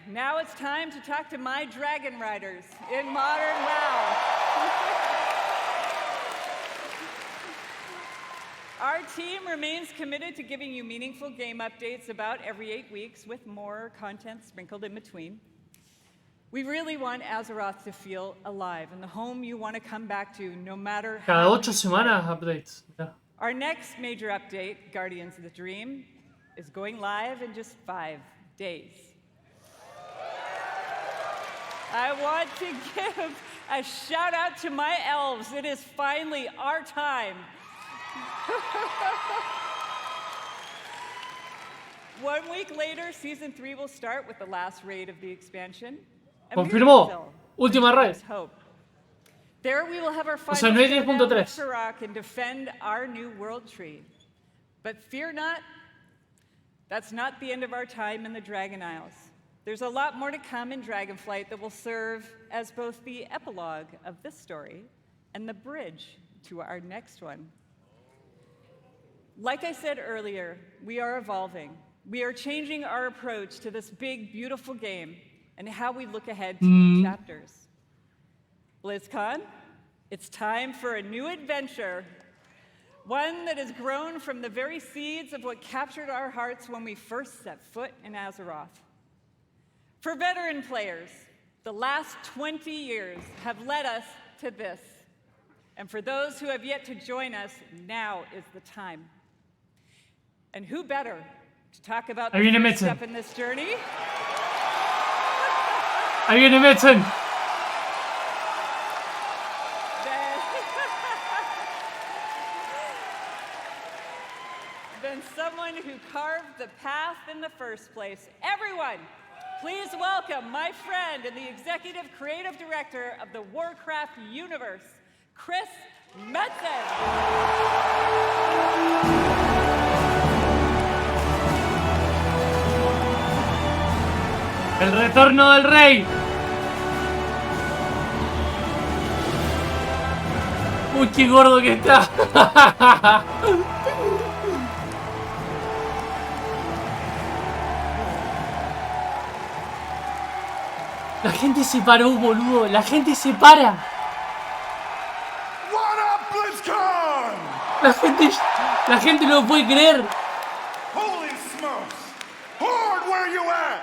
now it's time to talk to my dragon riders in modern WoW. Our team remains committed to giving you meaningful game updates about every 8 weeks with more content sprinkled in between. We really want Azeroth to feel alive and the home you want to come back to no matter Cada how 8 semanas updates. Ya. Our next major update, Guardians of the Dream, is going live in just 5 days. I want to give a shout out to my elves. It is finally our time. 1 week later, Season 3 will start with the last raid of the expansion. And Confirmó. Última raid. Hope. There we will have our O sea, no hay 10.3. rock and defend our new world tree. But fear not, that's not the end of our time in the Dragon Isles. There's a lot more to come in Dragonflight that will serve as both the epilogue of this story and the bridge to our next one. Like I said earlier, we are evolving. We are changing our approach to this big, beautiful game and how we look ahead to new chapters. BlizzCon, it's time for a new adventure, one that has grown from the very seeds of what captured our hearts when we first set foot in Azeroth. For veteran players, the last 20 years have led us to this. And for those who have yet to join us, now is the time. And who better to talk about the first step in this journey? Ahí viene Metzen. Than someone who carved the path in the first place. Everyone, please welcome my friend and the executive creative director of the Warcraft universe, Chris Metzen. El retorno del rey. Uy, qué gordo que está. La gente se paró, boludo. La gente se para. What up, La BlizzCon? gente no lo puede creer. Holy smokes! Horde, where you at?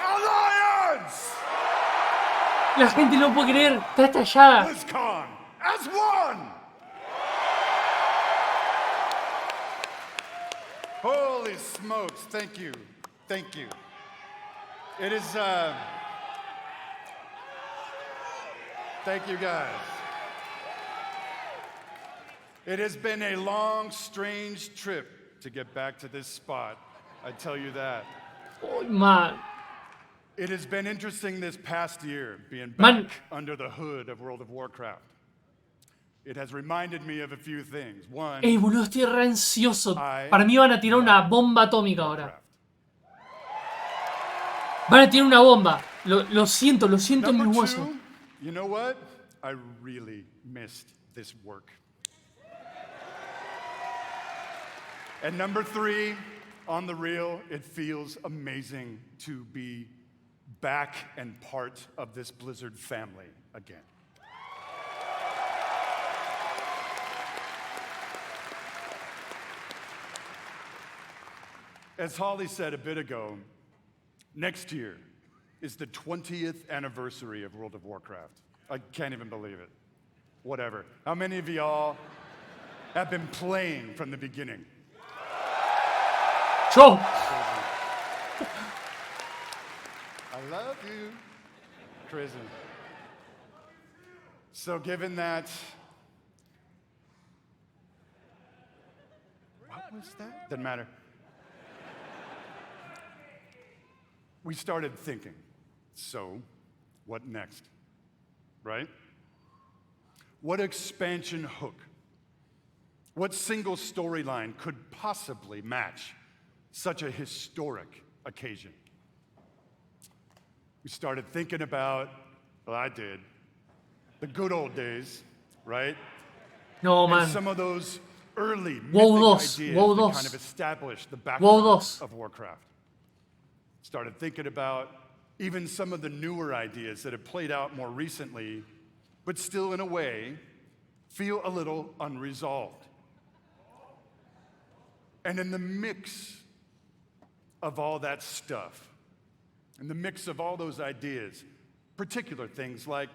Alliance! La gente no lo puede creer. Está estallada. BlizzCon as one! Holy smokes! Thank you. Thank you. It is, thank you guys. It has been a long, strange trip to get back to this spot, I tell you that. Uy, man. It has been interesting this past year, being back under the hood of World of Warcraft. It has reminded me of a few things. One, Ey, boludo, estoy re ansioso. Para mí van a tirar una bomba atómica ahora. Van a tirar una bomba. Lo siento en mis huesos. You know what? I really missed this work. And number 3, on the real, it feels amazing to be back and part of this Blizzard family again. As Holly said a bit ago, next year is the 20th anniversary of World of Warcraft. I can't even believe it. Whatever. How many of y'all have been playing from the beginning? Yo. I love you. Crazy. So given that... What was that? Doesn't matter. We started thinking, so what next, right? What expansion hook, what single storyline could possibly match such a historic occasion? We started thinking about, well, I did, the good old days, right? No, man. And some of those early mythic WoW 2, ideas WoW that 2. kind of established the WoW background 2. of Warcraft. Started thinking about even some of the newer ideas that have played out more recently, but still in a way feel a little unresolved. And in the mix of all that stuff, in the mix of all those ideas, particular things like,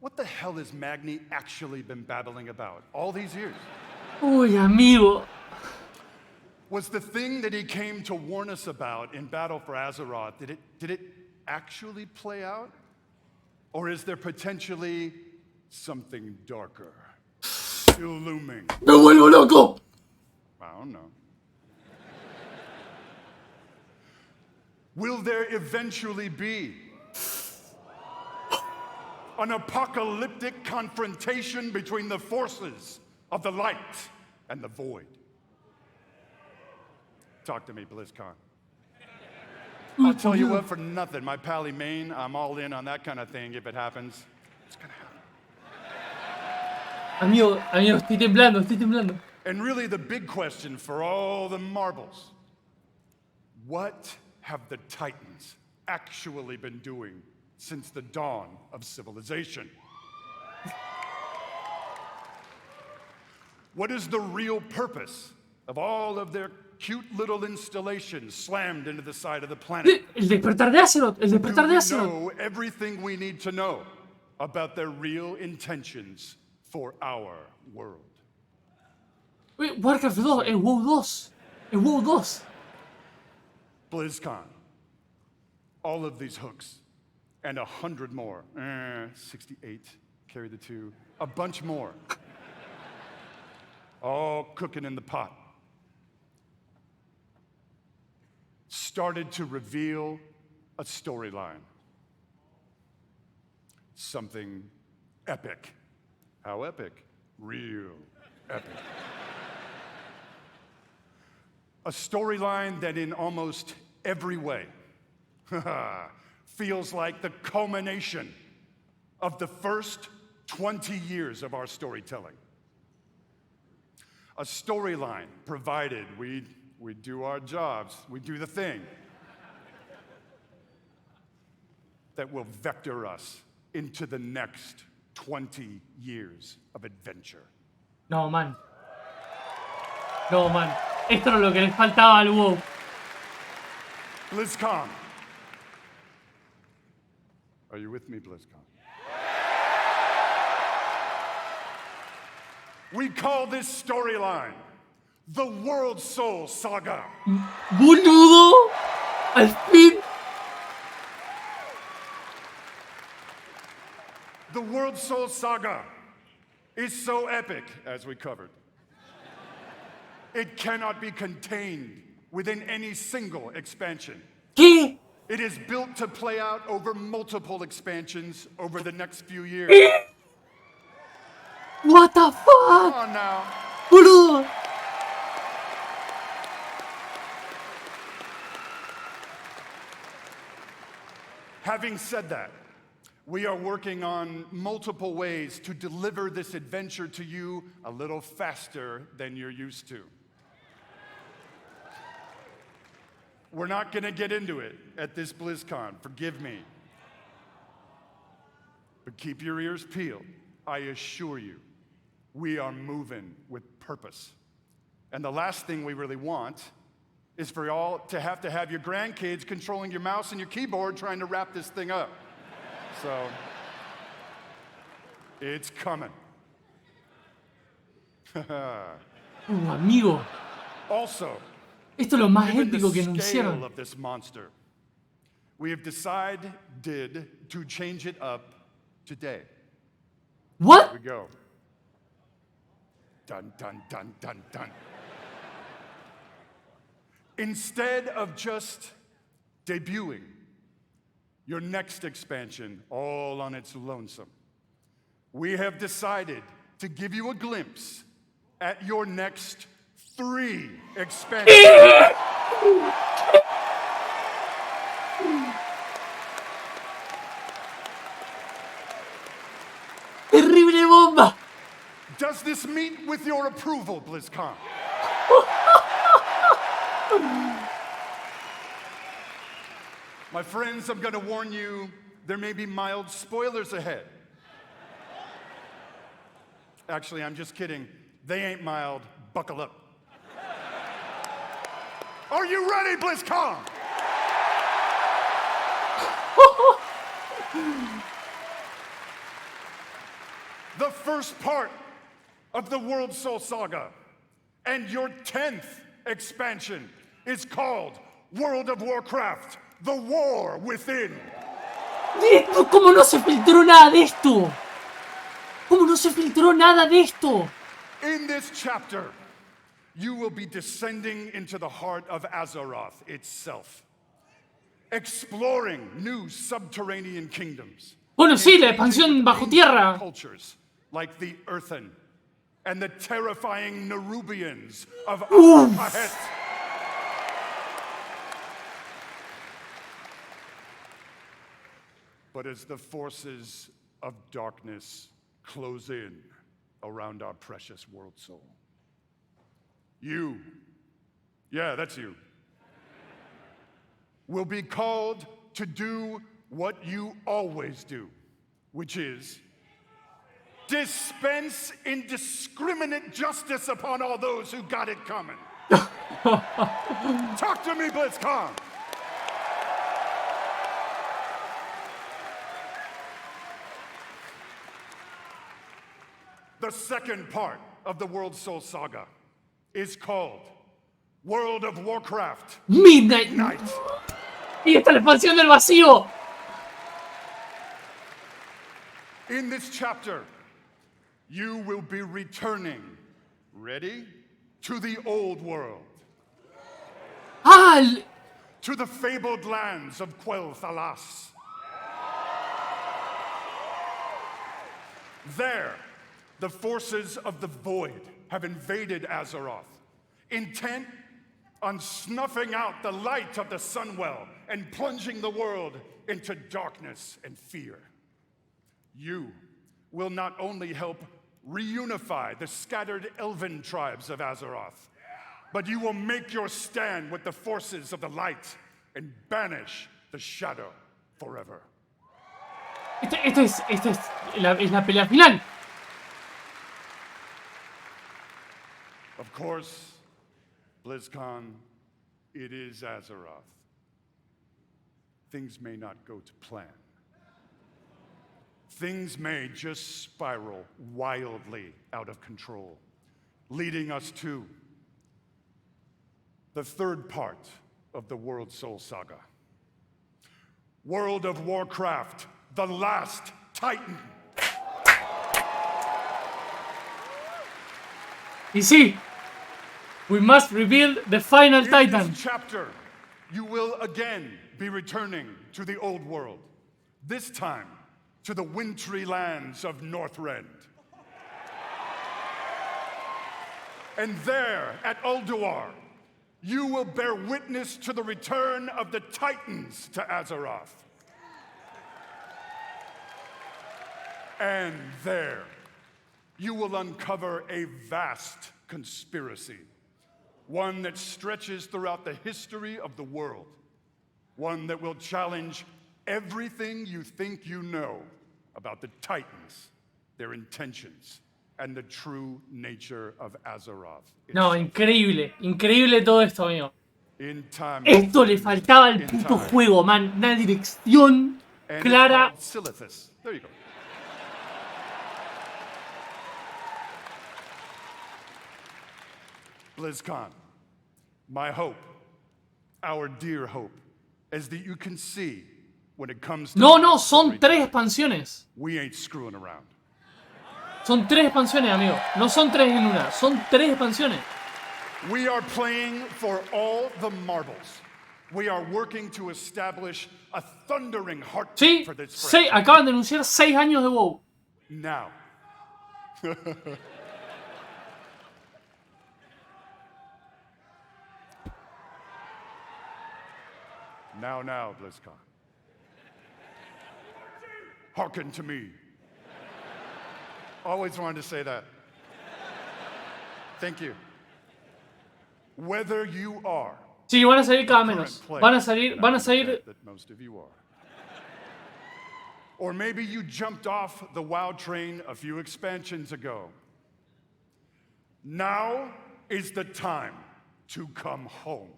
what the hell has Magni actually been babbling about all these years? Uy, amigo. Was the thing that he came to warn us about in Battle for Azeroth, did it actually play out? Or is there potentially something darker, still looming? Me vuelvo loco. I don't know. Will there eventually be an apocalyptic confrontation between the forces of the light and the void? Talk to me, BlizzCon. I'll tell you what, for nothing, my pally Maine, I'm all in on that kind of thing if it happens. It's gonna happen. Amigo, estoy temblando, estoy temblando. And really the big question for all the marbles, what have the Titans actually been doing since the dawn of civilization? What is the real purpose of all of their cute little installations slammed into the side of the planet? El despertar de Azeroth, el Do despertar we de Azeroth. know everything we need to know about their real intentions for our world? Uy, Warcraft 2, el WoW 2. El WoW 2. BlizzCon. All of these hooks and 100 more. 68, carry the 2. A bunch more. All cooking in the pot. Started to reveal a storyline. Something epic. How epic? Real epic. A storyline that in almost every way feels like the culmination of the first 20 years of our storytelling. A storyline provided we do our jobs, we do the thing that will vector us into the next 20 years of adventure. No, man. No, man. Esto era lo que les faltaba al WoW. BlizzCon. Are you with me, BlizzCon? We call this storyline the WORLDSOUL SAGA. ¡Boludo! ¡Al fin! The WORLDSOUL SAGA is so epic, as we covered. It cannot be contained within any single expansion. ¿Qué? It is built to play out over multiple expansions over the next few years. ¿Qué? What the Come fuck? on now. ¡Boludo! Having said that, we are working on multiple ways to deliver this adventure to you a little faster than you're used to. We're not going to get into it at this BlizzCon, forgive me. But keep your ears peeled. I assure you, we are moving with purpose. And the last thing we really want is for y'all to have your grandkids controlling your mouse and your keyboard trying to wrap this thing up. So, it's coming. Amigo. Also, Esto es lo más given épico que the scale anunciaron. of this monster, we have decided to change it up today. Here ¿What? we go. Dun, dun, dun, dun, dun. Instead of just debuting your next expansion all on its lonesome, we have decided to give you a glimpse at your next 3 expansions. ¡Terrible bomba! Does this meet with your approval, BlizzCon? My friends, I'm gonna warn you, there may be mild spoilers ahead. Actually, I'm just kidding. They ain't mild. Buckle up. Are you ready, BlizzCon? The first part of the WORLDSOUL saga and your 10th expansion is called World of Warcraft, The War Within. ¿Cómo no se filtró nada de esto? ¿Cómo no se filtró nada de esto? In this chapter, you will be descending into the heart of Azeroth itself, exploring new subterranean kingdoms. Bueno, sí, la expansión bajo tierra. Cultures like the Earthen and the terrifying Nerubians of Ahet. But as the forces of darkness close in around our precious WORLDSOUL, you, yeah, that's you, will be called to do what you always do, which is dispense indiscriminate justice upon all those who got it coming. Talk to me, BlizzCon. The second part of the WORLDSOUL saga is called World of Warcraft Midnight. Night. Y esta es la expansión del vacío. In this chapter, you will be returning, ready, to the old world, Ah, to the fabled lands of Quel'Thalas. There, the forces of the Void have invaded Azeroth, intent on snuffing out the light of the Sunwell and plunging the world into darkness and fear. You will not only help reunify the scattered elven tribes of Azeroth, but you will make your stand with the forces of the light and banish the shadow forever. esto es la pelea final. Of course, BlizzCon, it is Azeroth. Things may not go to plan. Things may just spiral wildly out of control, leading us to the third part of the WORLDSOUL saga. World of Warcraft, the Last Titan. Y sí, we must rebuild the final In Titan. this chapter, you will again be returning to the old world, this time to the wintry lands of Northrend. And there, at Ulduar, you will bear witness to the return of the Titans to Azeroth. And there, you will uncover a vast conspiracy, one that stretches throughout the history of the world, one that will challenge everything you think you know about the Titans, their intentions, and the true nature of Azeroth. No, increíble, increíble todo esto, amigo. In time, Esto le faltaba al in puto time. juego, man. Una dirección And clara. it's called Silithus. There you go. BlizzCon, my hope, our dear hope, is that you can see when it comes to No, son 3 expansiones. we ain't screwing around. Son 3 expansiones, amigo. No son 3 en una, son 3 expansiones. We are playing for all the marbles. We are working to establish a thundering heartbeat Sí, for this franchise. acaban de anunciar 6 años de WoW. Now. Now, BlizzCon. Hearken to me. Always wanted to say that. Thank you. Whether you are Sí, van a salir cada current menos. player, Van a and salir, I van a would salir. bet that most of you are. Or maybe you jumped off the WoW train a few expansions ago. Now is the time to come home.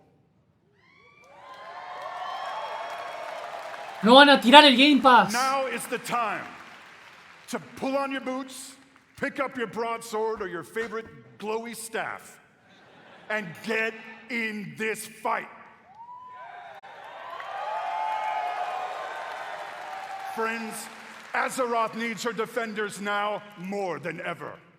No van a tirar el Game Pass. Now is the time to pull on your boots, pick up your broadsword or your favorite glowy staff, and get in this fight. Friends, Azeroth needs her defenders now more than ever.